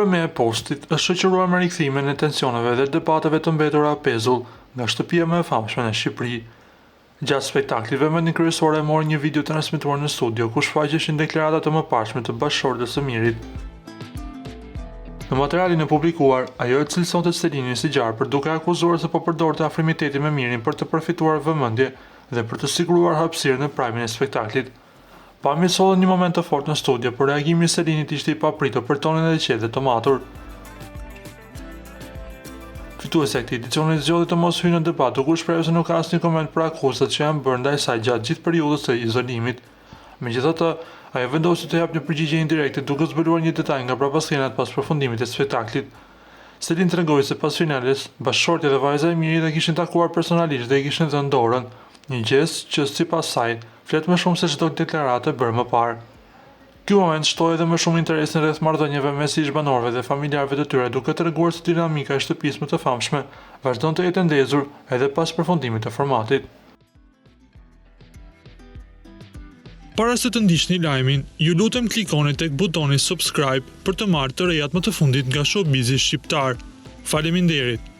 Rëme e postit është shoqëruar me rikthimin e tensioneve dhe debateve të mbetura pezull nga shtëpia më e famshme në Shqipëri. Gjatë spektaklit, vëmendjen kryesore e mori një video transmetuar në studio ku shfaqeshin deklaratat e mëparshme të bashkëshortes së Mirit. Në materialin e publikuar, ajo e cilësonte Selinin si gjarpër duke akuzuar se po përdorte afrimitetin me Mirin për të përfituar vëmendje dhe për të siguruar hapësirë në prajmin e spektaklit. Pami solli një moment të fortë në studio, por reagimi i Selinit ishte i papritur për tonin e qetë të matur. Fituesja e këtij edicioni zgjodhi të mos hyjë në debat, duke shprehur se nuk ka asnjë koment për akuzat që janë bërë ndaj saj gjatë gjithë periudhës së izolimit. Megjithatë, ajo vendosi të japë një përgjigje indirekte duke zbuluar një detaj nga prapaskenat pas përfundimit të spektaklit. Selin tregoi se pas finales, bashkëshortja dhe vajza e Mirit e kishin takuar personalisht dhe i kishin dhënë dorën, një gest që sipas saj flet më shumë se çdo deklaratë bërë më parë. Ky moment shtoi edhe më shumë interesin rreth marrëdhënieve mes ish-banorëve dhe familjarëve të tyre, duke treguar se dinamika e shtëpisë më të famshme vazhdon të jetë ndezur edhe pas përfundimit të formatit. Para se të ndiqni lajmin, ju lutem klikoni tek butoni subscribe për të marrë të rejat më të fundit nga showbizi shqiptar. Faleminderit.